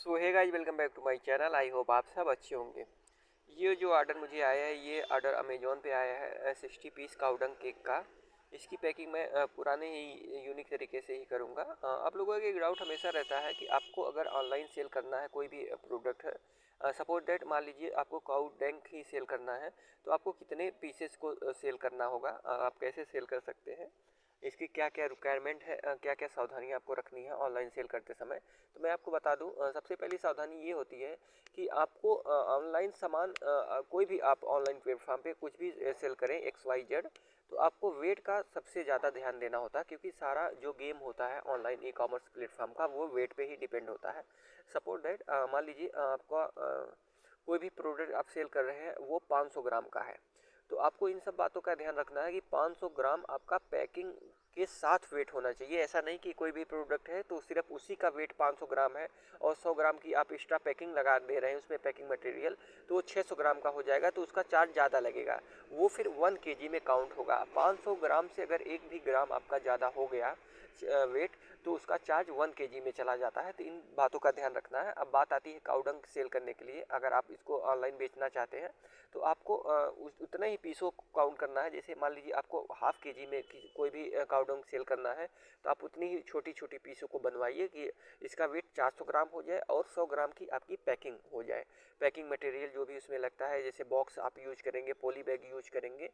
So hey guys, welcome back to my channel. I hope आप सब अच्छे होंगे। ये जो ऑर्डर मुझे आया है, ये ऑर्डर अमेजोन पे आया है 60 पीस काउडंग केक का। इसकी पैकिंग मैं पुराने ही यूनिक तरीके से ही करूँगा। आप लोगों का एक डाउट हमेशा रहता है कि आपको अगर ऑनलाइन सेल करना है कोई भी प्रोडक्ट है, सपोज दैट मान लीजिए आपको काउडंग ही सेल करना है, तो आपको कितने पीसेस को सेल करना होगा, आप कैसे सेल कर सकते हैं, इसकी क्या क्या रिक्वायरमेंट है, क्या क्या सावधानियां आपको रखनी है ऑनलाइन सेल करते समय। तो मैं आपको बता दूं, सबसे पहली सावधानी ये होती है कि आपको ऑनलाइन सामान, कोई भी आप ऑनलाइन प्लेटफॉर्म पे कुछ भी सेल करें एक्स वाई जेड, तो आपको वेट का सबसे ज़्यादा ध्यान देना होता है, क्योंकि सारा जो गेम होता है ऑनलाइन ई कॉमर्स प्लेटफॉर्म का वो वेट पे ही डिपेंड होता है। सपोज दैट मान लीजिए आपका कोई भी प्रोडक्ट आप सेल कर रहे हैं वो 500 ग्राम का है, तो आपको इन सब बातों का ध्यान रखना है कि 500 ग्राम आपका पैकिंग के साथ वेट होना चाहिए। ऐसा नहीं कि कोई भी प्रोडक्ट है तो सिर्फ उसी का वेट 500 ग्राम है और 100 ग्राम की आप एक्स्ट्रा पैकिंग लगा दे रहे हैं उसमें पैकिंग मटेरियल, तो वो 600 ग्राम का हो जाएगा, तो उसका चार्ज ज़्यादा लगेगा। वो फिर 1 केजी में काउंट होगा। 500 ग्राम से अगर एक भी ग्राम आपका ज़्यादा हो गया वेट, तो उसका चार्ज 1 केजी में चला जाता है। तो इन बातों का ध्यान रखना है। अब बात आती है काउडंग सेल करने के लिए। अगर आप इसको ऑनलाइन बेचना चाहते हैं तो आपको उतना ही पीसों को काउंट करना है। जैसे मान लीजिए आपको हाफ केजी में कोई भी काउडंग सेल करना है, तो आप उतनी ही छोटी छोटी पीसों को बनवाइए कि इसका वेट 400 ग्राम हो जाए और 100 ग्राम की आपकी पैकिंग हो जाए। पैकिंग मटेरियल जो भी उसमें लगता है, जैसे बॉक्स आप यूज करेंगे, पॉली बैग यूज करेंगे,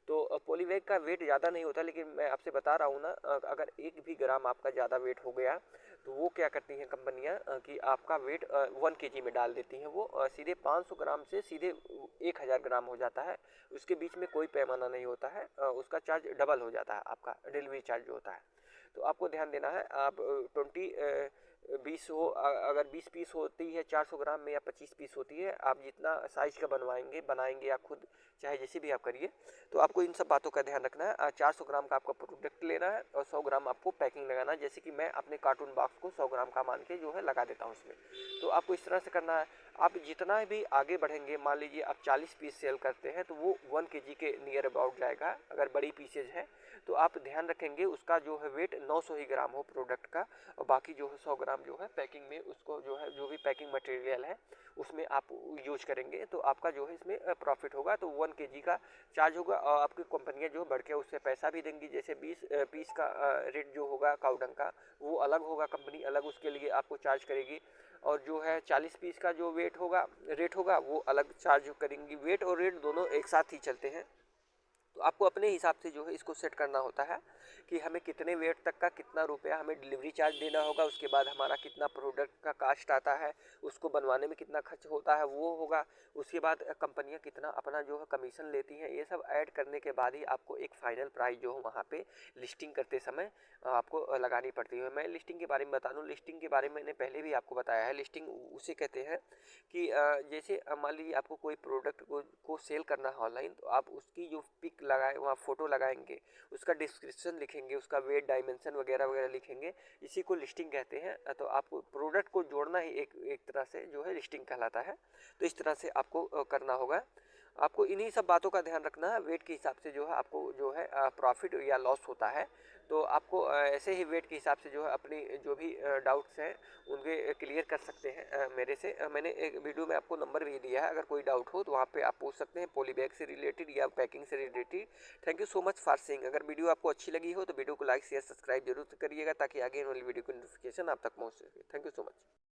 तो पॉली बैग का वेट ज़्यादा नहीं होता, लेकिन मैं आपसे बता रहा हूँ ना, अगर एक भी ग्राम आपका ज़्यादा वेट हो गया तो वो क्या करती हैं कंपनियां कि आपका वेट 1 केजी में डाल देती हैं। वो सीधे 500 ग्राम से सीधे 1000 ग्राम हो जाता है। उसके बीच में कोई पैमाना नहीं होता है। उसका चार्ज डबल हो जाता है, आपका डिलीवरी चार्ज जो होता है। तो आपको ध्यान देना है। आप 20 हो, अगर 20 पीस होती है 400 ग्राम में, या 25 पीस होती है, आप जितना साइज का बनाएंगे या खुद चाहे जैसे भी आप करिए, तो आपको इन सब बातों का ध्यान रखना है। 400 ग्राम का आपका प्रोडक्ट लेना है और 100 ग्राम आपको पैकिंग लगाना है। जैसे कि मैं अपने कार्टून बॉक्स को 100 ग्राम का मान के जो है लगा देता हूँ उसमें। तो आपको इस तरह से करना है। आप जितना भी आगे बढ़ेंगे, मान लीजिए आप 40 पीस सेल करते हैं, तो वो 1 केजी के नियर अबाउट जाएगा। अगर बड़ी पीसेज है तो आप ध्यान रखेंगे उसका जो है वेट 900 ही ग्राम हो प्रोडक्ट का, और बाकी जो है 100 ग्राम जो है पैकिंग में, उसको जो है जो भी पैकिंग मटेरियल है उसमें आप यूज करेंगे, तो आपका जो है इसमें प्रॉफिट होगा। तो 1 केजी का चार्ज होगा और आपकी कंपनियां जो बढ़ के उससे पैसा भी देंगी। जैसे 20 पीस का रेट जो होगा काउडंग का, वो अलग होगा, कंपनी अलग उसके लिए आपको चार्ज करेगी। और जो है 40 पीस का जो वेट होगा, रेट होगा, वो अलग चार्ज करेंगी। वेट और रेट दोनों एक साथ ही चलते हैं। तो आपको अपने हिसाब से जो है इसको सेट करना होता है कि हमें कितने वेट तक का कितना रुपया हमें डिलीवरी चार्ज देना होगा, उसके बाद हमारा कितना प्रोडक्ट का कास्ट आता है, उसको बनवाने में कितना खर्च होता है वो होगा, उसके बाद कंपनियां कितना अपना जो है कमीशन लेती हैं, ये सब ऐड करने के बाद ही आपको एक फाइनल प्राइस जो है वहाँ पे लिस्टिंग करते समय आपको लगानी पड़ती है। मैं लिस्टिंग के बारे में बता दूँ। लिस्टिंग के बारे में मैंने पहले भी आपको बताया है। लिस्टिंग उसे कहते हैं कि जैसे मान लीजिए आपको कोई प्रोडक्ट को सेल करना है ऑनलाइन, तो आप उसकी जो पिक लगाए वहाँ फोटो लगाएंगे, उसका डिस्क्रिप्शन लिखेंगे, उसका वेट डायमेंशन वगैरह वगैरह लिखेंगे, इसी को लिस्टिंग कहते हैं। तो आपको प्रोडक्ट को जोड़ना ही एक तरह से जो है लिस्टिंग कहलाता है। तो इस तरह से आपको करना होगा। आपको इन्हीं सब बातों का ध्यान रखना है। वेट के हिसाब से जो है आपको जो है प्रॉफिट या लॉस होता है। तो आपको ऐसे ही वेट के हिसाब से जो है अपनी जो भी डाउट्स हैं उनके क्लियर कर सकते हैं मेरे से। मैंने एक वीडियो में आपको नंबर भी दिया है, अगर कोई डाउट हो तो वहाँ पे आप पूछ सकते हैं, पॉली बैग से रिलेटेड या पैकिंग से related. Thank you so much for seeing. अगर वीडियो आपको अच्छी लगी हो तो वीडियो को लाइक शेयर सब्सक्राइब जरूर करिएगा, ताकि आगे वाली वीडियो की नोटिफिकेशन आप तक पहुँच सके। Thank you so much.